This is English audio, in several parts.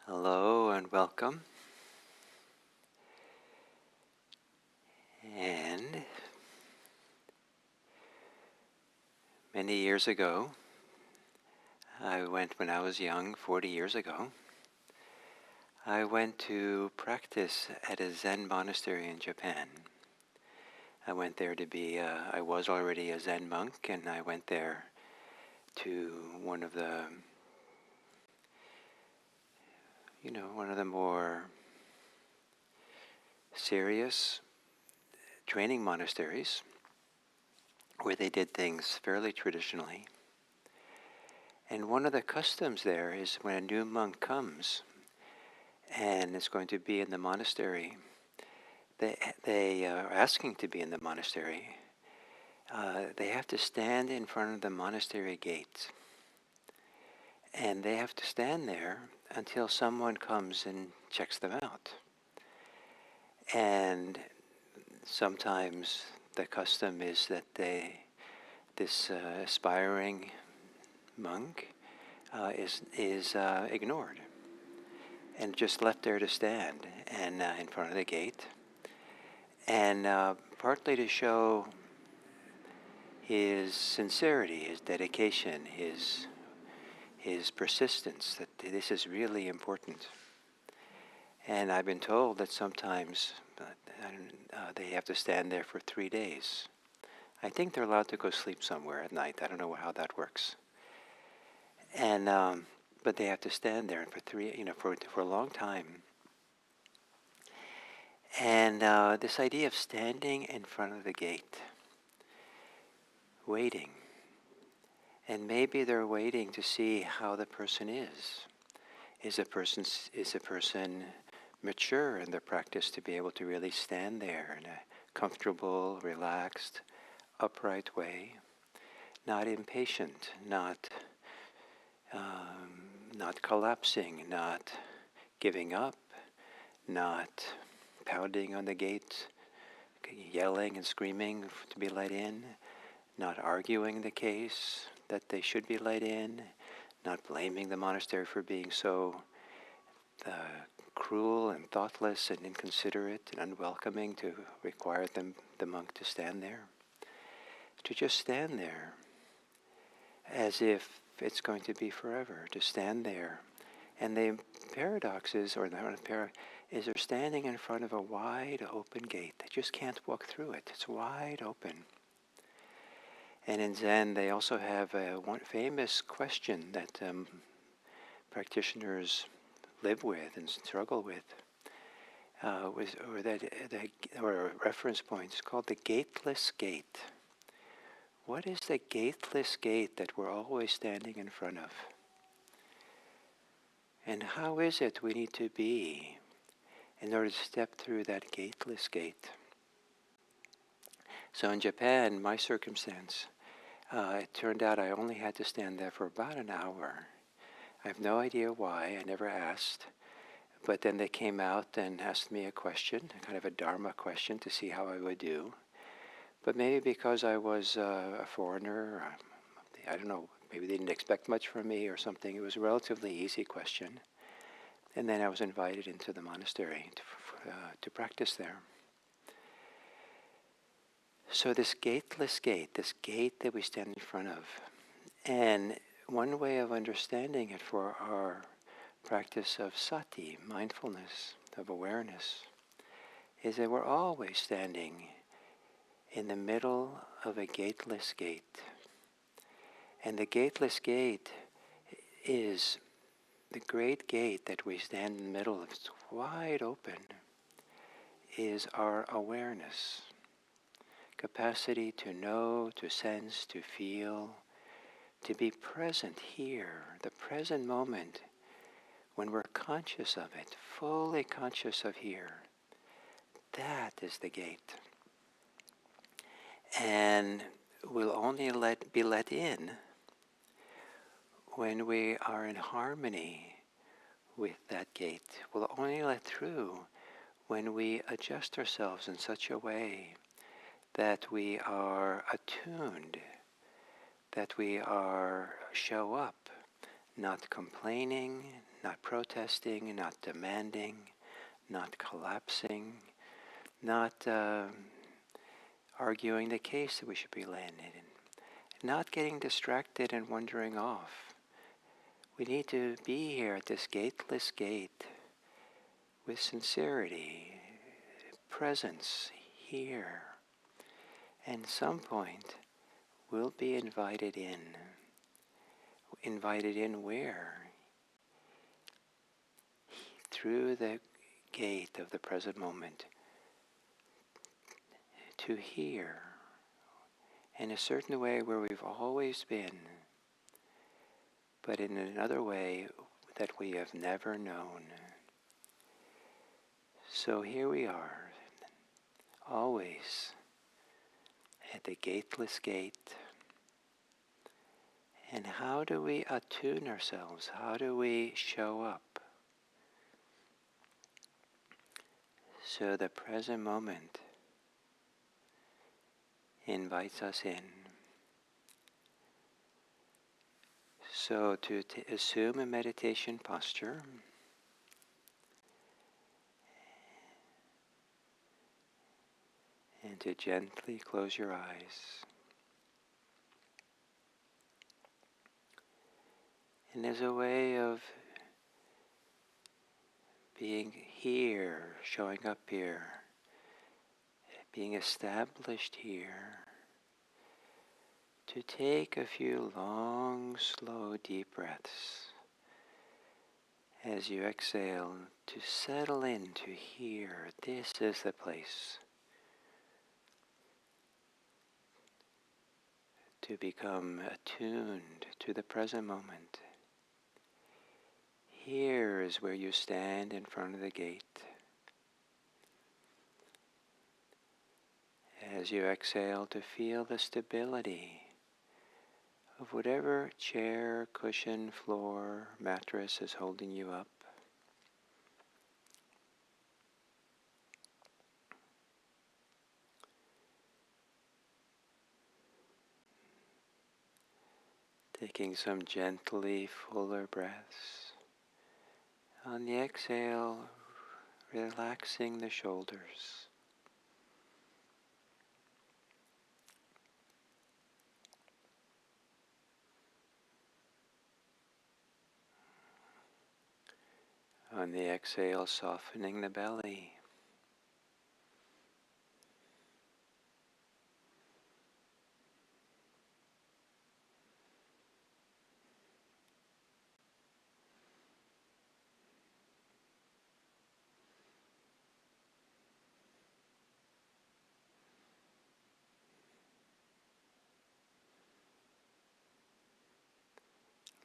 Hello and welcome. And many years ago, when I was young, 40 years ago, I went to practice at a Zen monastery in Japan. I went there I was already a Zen monk, and I went there to one of the more serious training monasteries where they did things fairly traditionally. And one of the customs there is when a new monk comes and is going to be in the monastery, they are asking to be in the monastery. They have to stand in front of the monastery gate. And they have to stand there until someone comes and checks them out. And sometimes the custom is that this aspiring monk is ignored and just left there to stand and in front of the gate, and partly to show his sincerity, his dedication, his persistence, that this is really important. And I've been told that sometimes they have to stand there for 3 days. I think they're allowed to go sleep somewhere at night. I don't know how that works. And but they have to stand there for a long time. And this idea of standing in front of the gate, waiting, and maybe they're waiting to see how the person is. Is a person mature in their practice to be able to really stand there in a comfortable, relaxed, upright way, not impatient, not collapsing, not giving up, not pounding on the gate, yelling and screaming to be let in, not arguing the case that they should be let in, not blaming the monastery for being so cruel and thoughtless and inconsiderate and unwelcoming to require the monk to stand there. To just stand there as if it's going to be forever, to stand there. And the paradox is, is they're standing in front of a wide open gate. They just can't walk through it. It's wide open. And in Zen, they also have one famous question that practitioners live with and struggle with, or a reference point. It's called the Gateless Gate. What is the gateless gate that we're always standing in front of? And how is it we need to be in order to step through that gateless gate? So in Japan, my circumstance, it turned out I only had to stand there for about an hour. I have no idea why, I never asked. But then they came out and asked me a question, kind of a Dharma question to see how I would do. But maybe because I was a foreigner, I don't know, maybe they didn't expect much from me or something. It was a relatively easy question. And then I was invited into the monastery to practice there. So this gateless gate, this gate that we stand in front of, and one way of understanding it for our practice of sati, mindfulness, of awareness, is that we're always standing in the middle of a gateless gate. And the gateless gate is the great gate that we stand in the middle of. It's wide open, is our awareness. Capacity to know, to sense, to feel, to be present here, the present moment, when we're conscious of it, fully conscious of here. That is the gate. And we'll only be let in when we are in harmony with that gate. We'll only let through when we adjust ourselves in such a way that we are attuned, that we show up, not complaining, not protesting, not demanding, not collapsing, not arguing the case that we should be landed in, not getting distracted and wandering off. We need to be here at this gateless gate with sincerity, presence here. And some point we'll be invited in. Invited in where? Through the gate of the present moment to here, in a certain way where we've always been, but in another way that we have never known. So here we are, always at the gateless gate. And how do we attune ourselves? How do we show up? So the present moment invites us in. So to assume a meditation posture, and to gently close your eyes. And as a way of being here, showing up here, being established here, to take a few long, slow, deep breaths as you exhale, to settle into here. This is the place to become attuned to the present moment. Here is where you stand in front of the gate. As you exhale, to feel the stability of whatever chair, cushion, floor, mattress is holding you up. Taking some gently fuller breaths. On the exhale, relaxing the shoulders. On the exhale, softening the belly.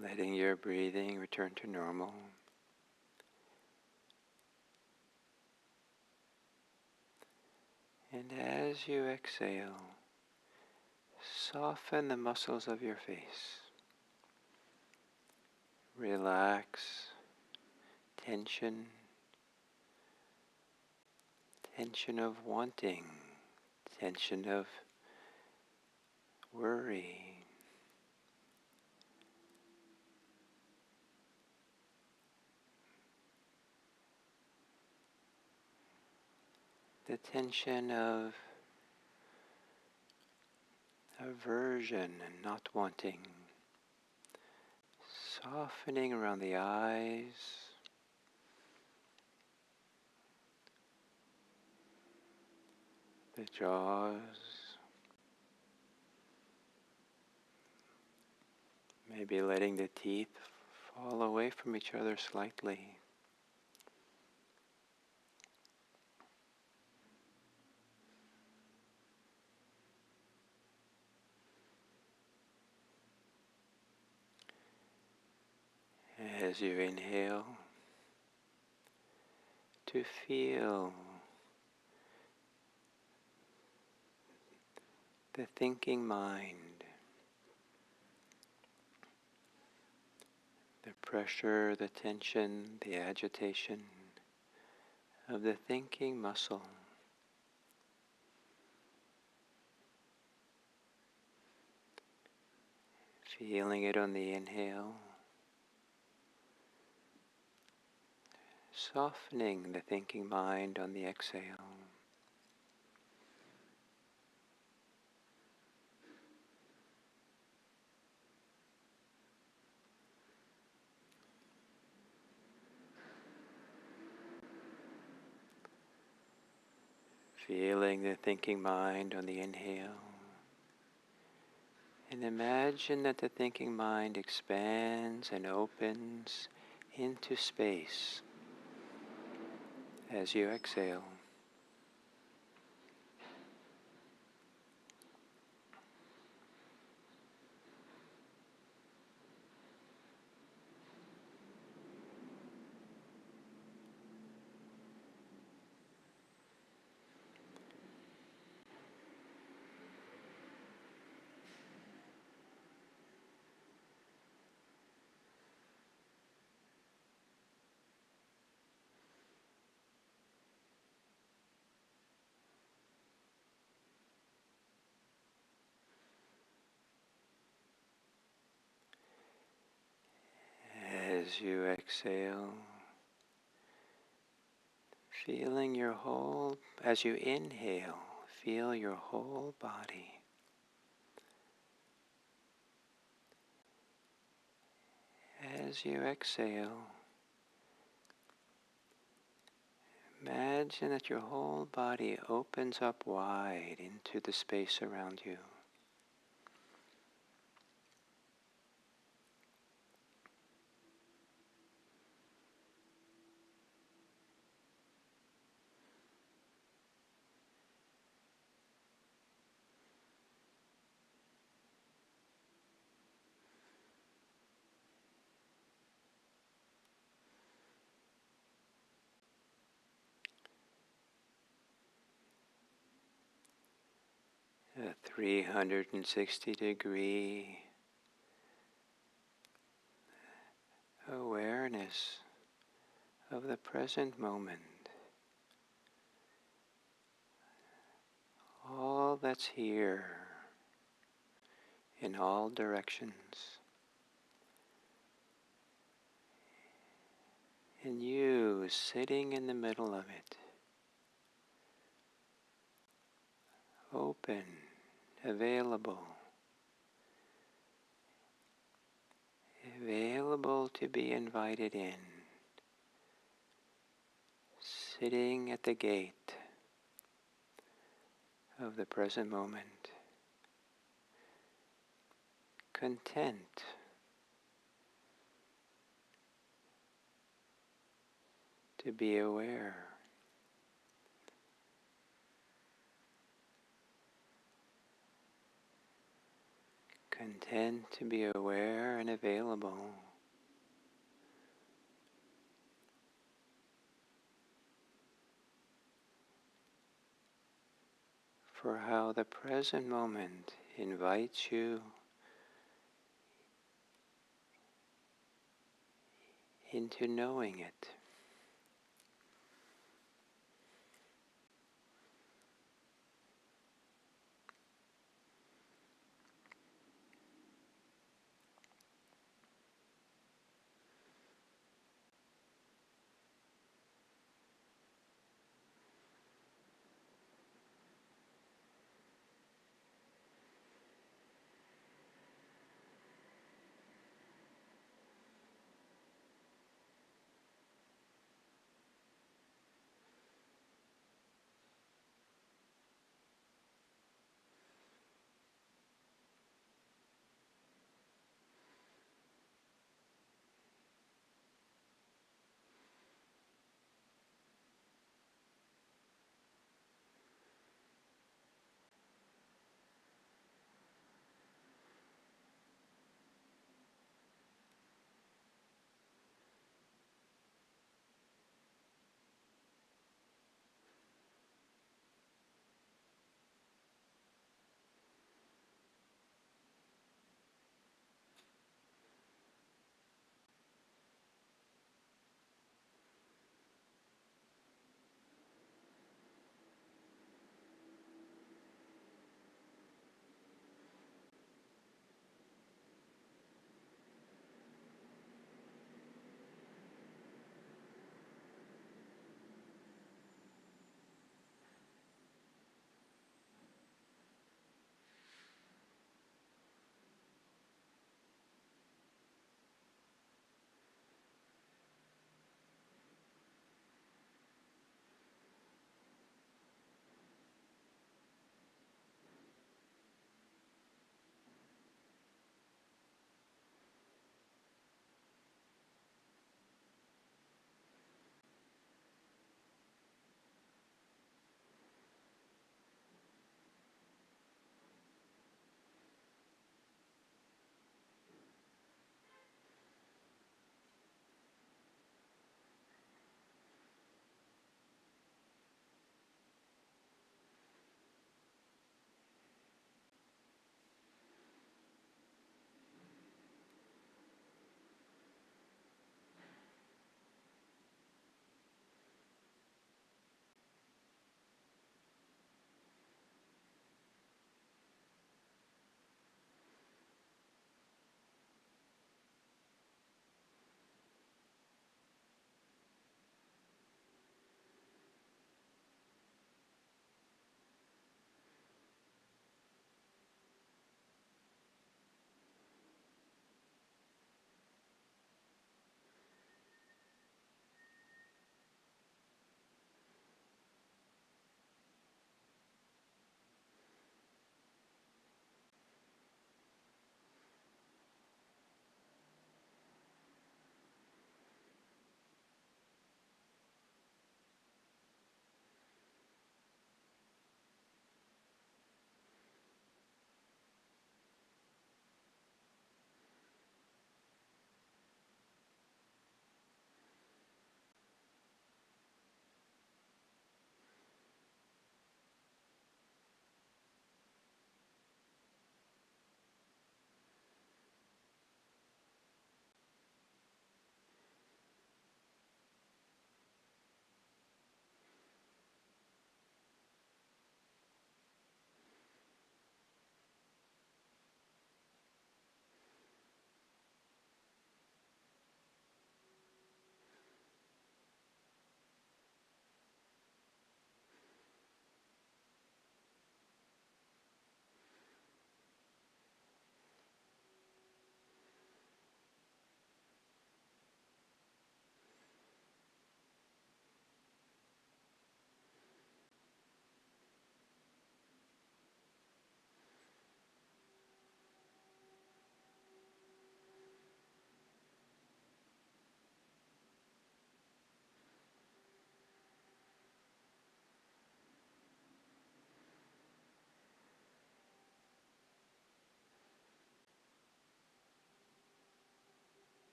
Letting your breathing return to normal. And as you exhale, soften the muscles of your face. Relax tension, tension of wanting, tension of worry. The tension of aversion and not wanting, softening around the eyes, the jaws, maybe letting the teeth fall away from each other slightly. As you inhale, to feel the thinking mind, the pressure, the tension, the agitation of the thinking muscle. Feeling it on the inhale, softening the thinking mind on the exhale. Feeling the thinking mind on the inhale. And imagine that the thinking mind expands and opens into space as you exhale. As you exhale, feeling your whole, as you inhale, feel your whole body. As you exhale, imagine that your whole body opens up wide into the space around you. A 360-degree awareness of the present moment. All that's here in all directions. And you sitting in the middle of it. Open, available to be invited in, sitting at the gate of the present moment, content to be aware, content to be aware and available. For how the present moment invites you into knowing it.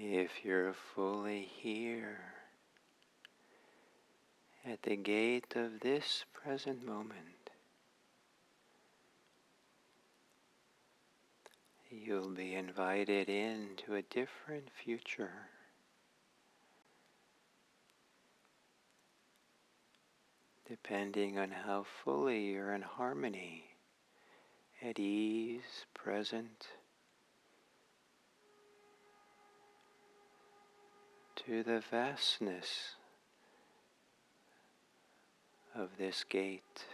If you're fully here at the gate of this present moment, you'll be invited into a different future, depending on how fully you're in harmony, at ease, present, to the vastness of this gate.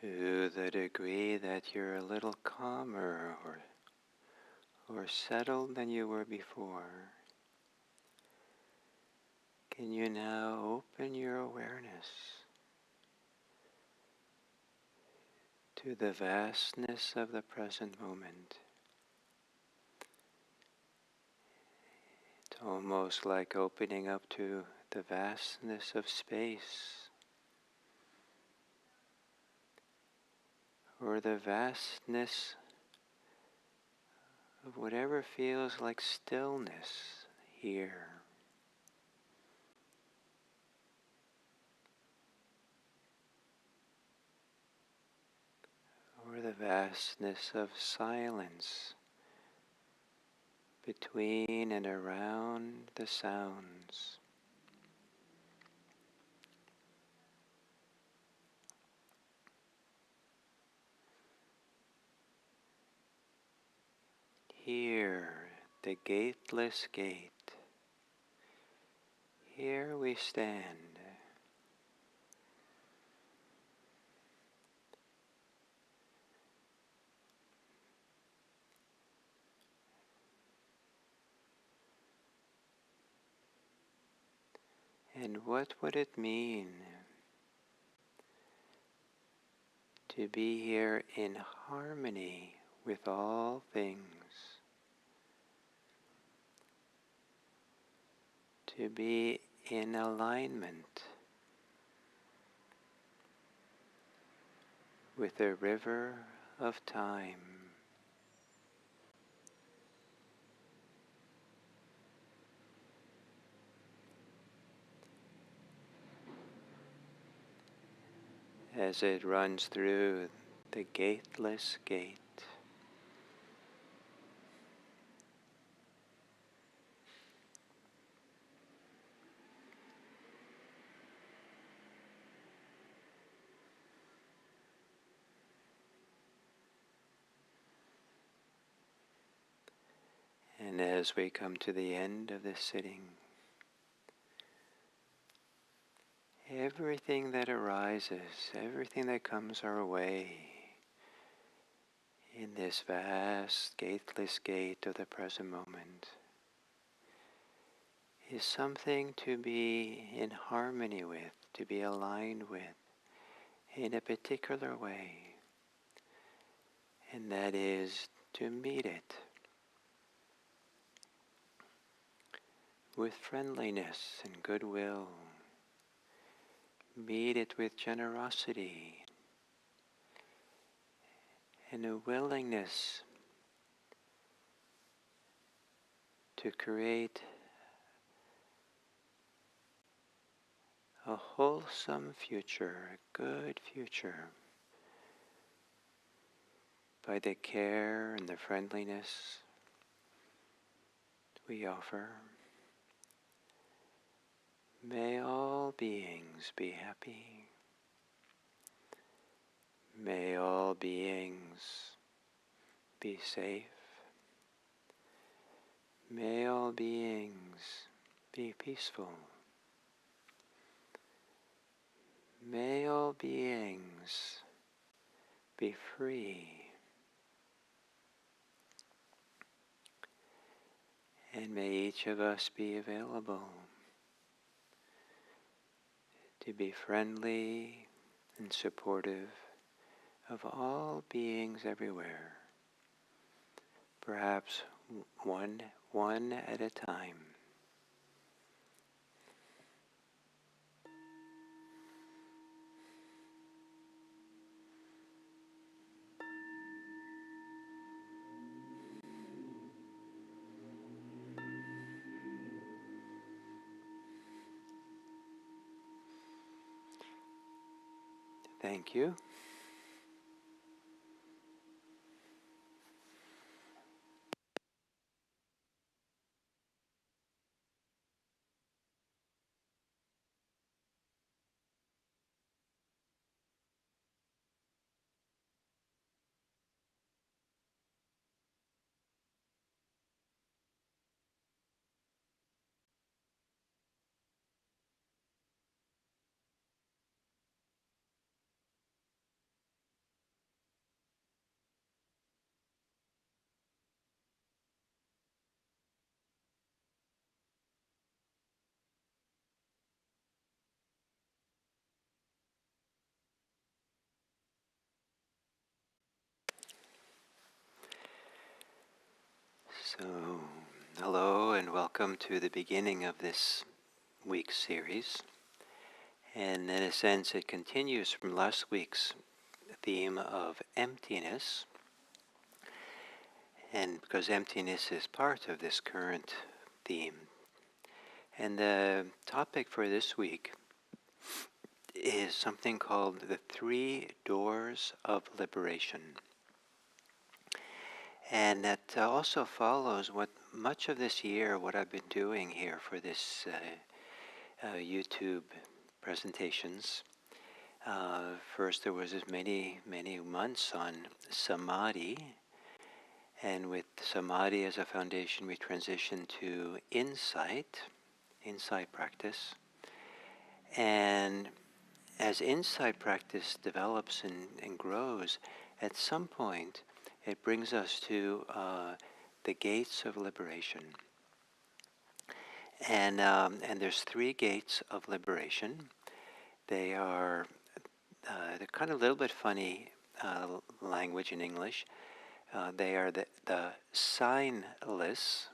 To the degree that you're a little calmer or settled than you were before, can you now open your awareness to the vastness of the present moment? It's almost like opening up to the vastness of space, or the vastness of whatever feels like stillness here. Or the vastness of silence between and around the sounds. Here, the gateless gate. Here we stand. And what would it mean to be here in harmony with all things? To be in alignment with the river of time. As it runs through the gateless gate. And as we come to the end of this sitting, everything that arises, everything that comes our way in this vast gateless gate of the present moment is something to be in harmony with, to be aligned with in a particular way. And that is to meet it with friendliness and goodwill. Meet it with generosity and a willingness to create a wholesome future, a good future, by the care and the friendliness we offer. May all beings be happy. May all beings be safe. May all beings be peaceful. May all beings be free. And may each of us be available to be friendly and supportive of all beings everywhere, perhaps one at a time. Thank you. So, hello and welcome to the beginning of this week's series. And in a sense, it continues from last week's theme of emptiness. And because emptiness is part of this current theme. And the topic for this week is something called the 3 Doors of Liberation. And that also follows what much of this year, what I've been doing here for this YouTube presentations. First there was many months on samadhi, and with samadhi as a foundation we transitioned to insight practice. And as insight practice develops and grows, at some point it brings us to the gates of liberation. And there's 3 gates of liberation. They are they're kind of a little bit funny language in English. They are the signless,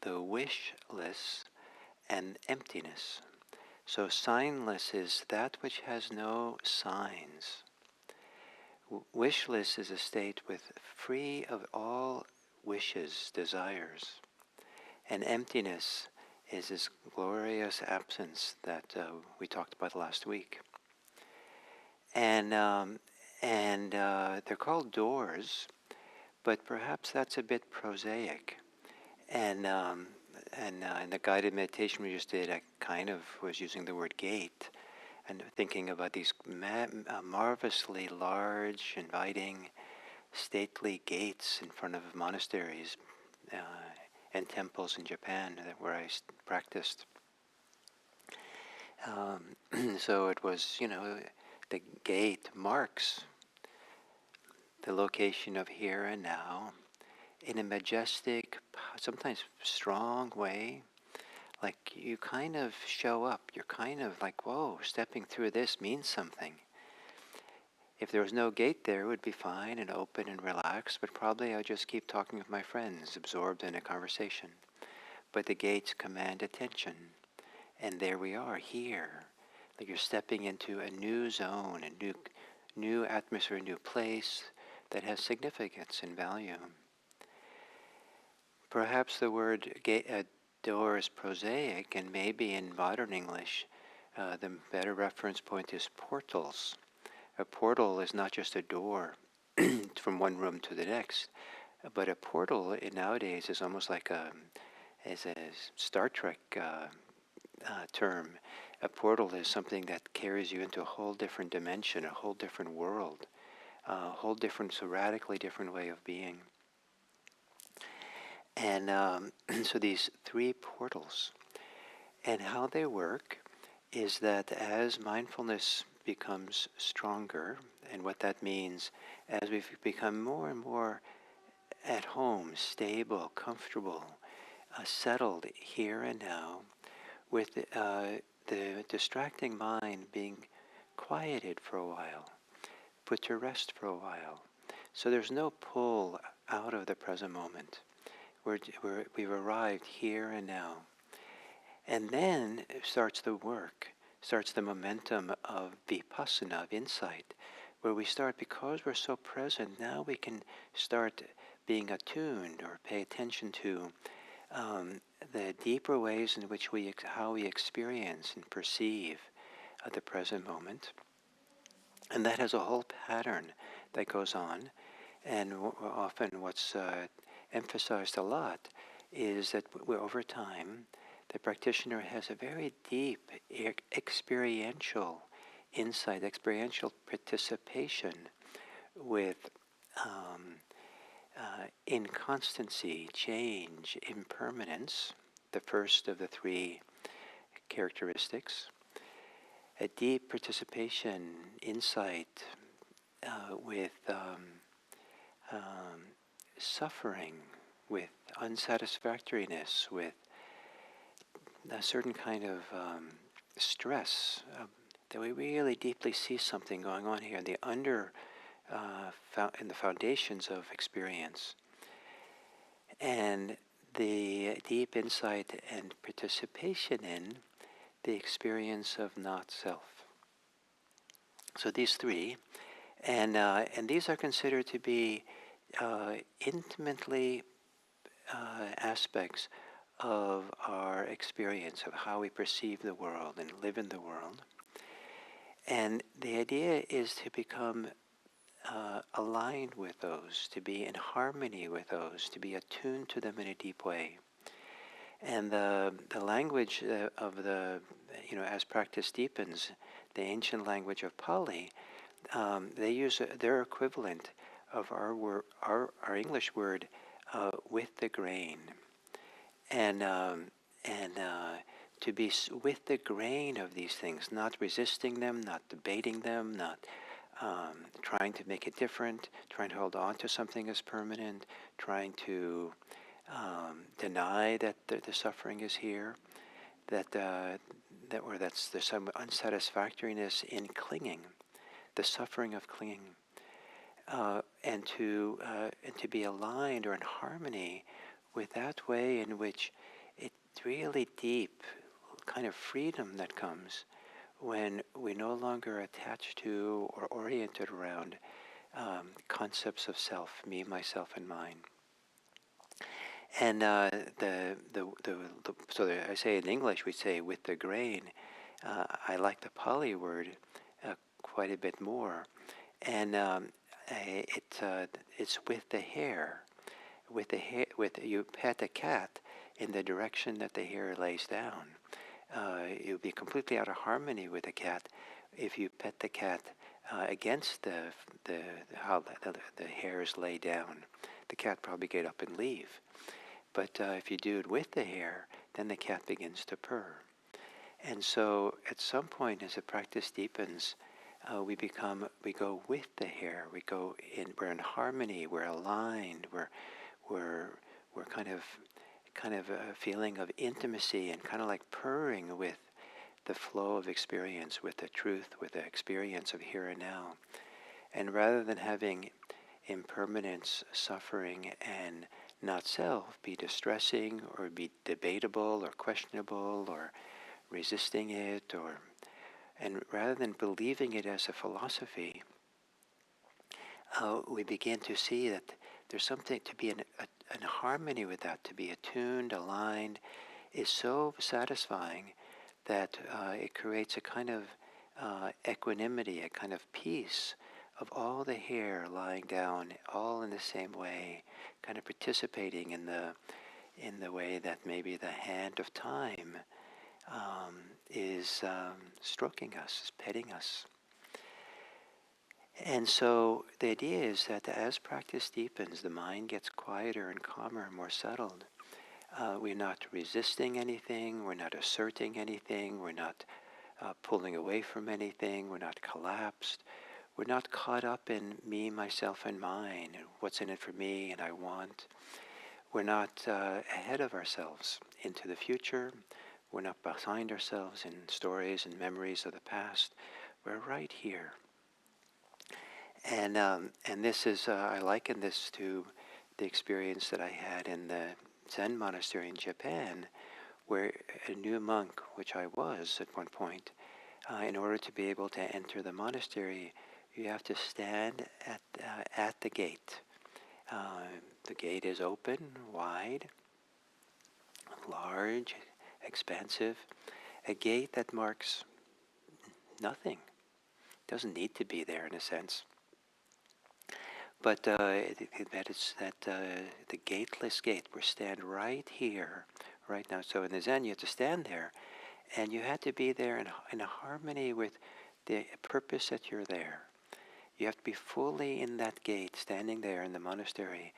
the wishless, and emptiness. So signless is that which has no signs. Wishless is a state with free of all wishes, desires. And emptiness is this glorious absence that we talked about last week. And they're called doors, but perhaps that's a bit prosaic. And in the guided meditation we just did, I kind of was using the word gate and thinking about these marvelously large, inviting, stately gates in front of monasteries and temples in Japan where I practiced. So it was, the gate marks the location of here and now in a majestic, sometimes strong way. Like you kind of show up, you're kind of like, whoa, stepping through this means something. If there was no gate there, it would be fine and open and relaxed, but probably I would just keep talking with my friends, absorbed in a conversation. But the gates command attention. And there we are, here. Like you're stepping into a new zone, a new atmosphere, a new place that has significance and value. Perhaps the word door is prosaic, and maybe in modern English, the better reference point is portals. A portal is not just a door from one room to the next, but a portal nowadays is almost like a Star Trek term. A portal is something that carries you into a whole different dimension, a whole different world, a whole different, so radically different way of being. And so these 3 portals, and how they work is that as mindfulness becomes stronger, and what that means, as we've become more and more at home, stable, comfortable, settled here and now, with the distracting mind being quieted for a while, put to rest for a while. So there's no pull out of the present moment. We've arrived here and now. And then starts the work, starts the momentum of vipassana, of insight, where we start, because we're so present, now we can start being attuned or pay attention to the deeper ways in which how we experience and perceive the present moment. And that has a whole pattern that goes on. And often what's emphasized a lot is that over time, the practitioner has a very deep experiential insight, experiential participation with inconstancy, change, impermanence, the first of the 3 characteristics. A deep participation, insight with suffering, with unsatisfactoriness, with a certain kind of stress, that we really deeply see something going on here in the in the foundations of experience. And the deep insight and participation in the experience of not self. So these three, and these are considered to be intimately aspects of our experience of how we perceive the world and live in the world. And the idea is to become aligned with those, to be in harmony with those, to be attuned to them in a deep way. And the language of the, as practice deepens, the ancient language of Pali, they use their equivalent of our English word, with the grain. And to be with the grain of these things, not resisting them, not debating them, not trying to make it different, trying to hold on to something as permanent, trying to deny that the suffering is here, that's there's some unsatisfactoriness in clinging, the suffering of clinging, and to be aligned or in harmony with that way in which it's really deep kind of freedom that comes when we're no longer attached to or oriented around concepts of self, me, myself, and mine. And I say in English, we say with the grain. I like the Pali word quite a bit more, and it's with the hair. With you pet a cat in the direction that the hair lays down. You'll be completely out of harmony with the cat if you pet the cat against how the hairs lay down. The cat probably get up and leave. But if you do it with the hair, then the cat begins to purr. And so at some point as the practice deepens, we go with the hair. We're in harmony. We're aligned. We're kind of a feeling of intimacy and kind of like purring with the flow of experience, with the truth, with the experience of here and now. And rather than having impermanence, suffering, and not self be distressing or be debatable or questionable or resisting it, and rather than believing it as a philosophy, we begin to see that there's something to be in harmony with that, to be attuned, aligned, is so satisfying that it creates a kind of equanimity, a kind of peace of all the hair lying down, all in the same way, kind of participating in the way that maybe the hand of time is stroking us, is petting us. And so the idea is that as practice deepens, the mind gets quieter and calmer and more settled. We're not resisting anything, we're not asserting anything, we're not pulling away from anything, we're not collapsed. We're not caught up in me, myself, and mine, and what's in it for me and I want. We're not ahead of ourselves into the future. We're not behind ourselves in stories and memories of the past. We're right here. And this is, I liken this to the experience that I had in the Zen monastery in Japan, where a new monk, which I was at one point, in order to be able to enter the monastery, you have to stand at the gate. The gate is open, wide, large, expansive. A gate that marks nothing. Doesn't need to be there in a sense. But the gateless gate. We stand right here, right now. So in the Zen, you have to stand there, and you have to be there in a harmony with the purpose that you're there. You have to be fully in that gate, standing there in the monastery,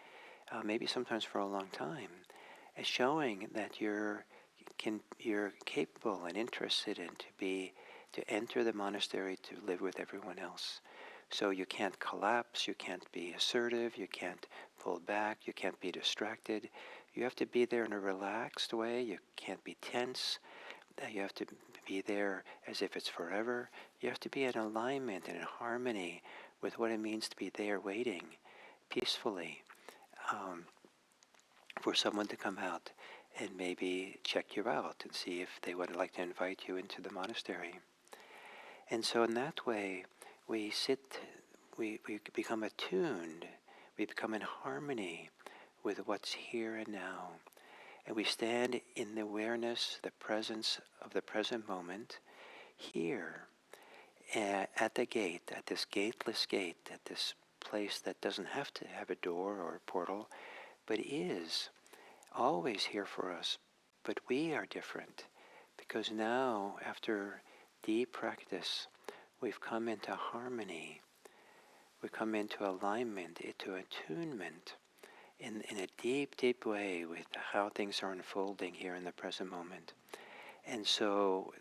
maybe sometimes for a long time, showing that you're capable and interested in to enter the monastery to live with everyone else. So you can't collapse, you can't be assertive, you can't pull back, you can't be distracted. You have to be there in a relaxed way. You can't be tense. You have to be there as if it's forever. You have to be in alignment and in harmony with what it means to be there waiting peacefully for someone to come out and maybe check you out and see if they would like to invite you into the monastery. And so in that way, we become attuned, we become in harmony with what's here and now. And we stand in the awareness, the presence of the present moment, here, at the gate, at this gateless gate, at this place that doesn't have to have a door or a portal, but is always here for us. But we are different, because now, after deep practice, we've come into harmony, we come into alignment, into attunement, in a deep, deep way with how things are unfolding here in the present moment. And so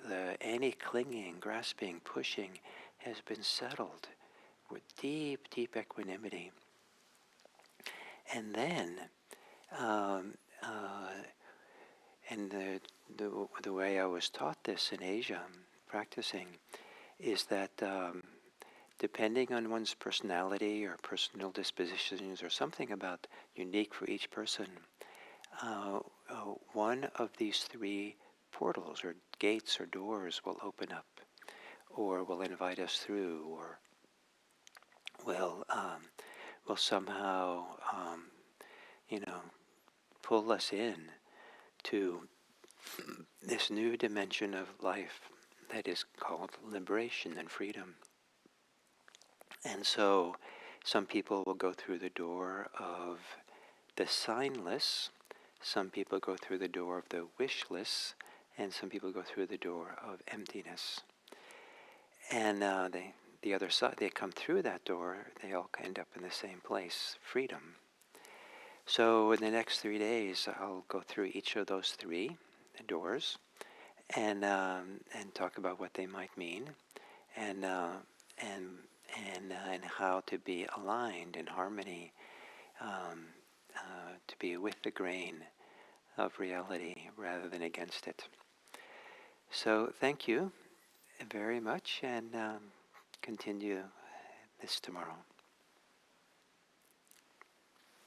any clinging, grasping, pushing has been settled with deep, deep equanimity. And then, and the way I was taught this in Asia, practicing, is that depending on one's personality or personal dispositions or something about unique for each person, one of these three portals or gates or doors will open up, or will invite us through, or will somehow, pull us in to this new dimension of life that is called liberation and freedom. And so some people will go through the door of the signless, some people go through the door of the wishless, and some people go through the door of emptiness. And the other side, they come through that door, they all end up in the same place, freedom. So in the next 3 days, I'll go through each of those three doors and talk about what they might mean, and how to be aligned in harmony, to be with the grain of reality rather than against it. So thank you very much, and continue this tomorrow.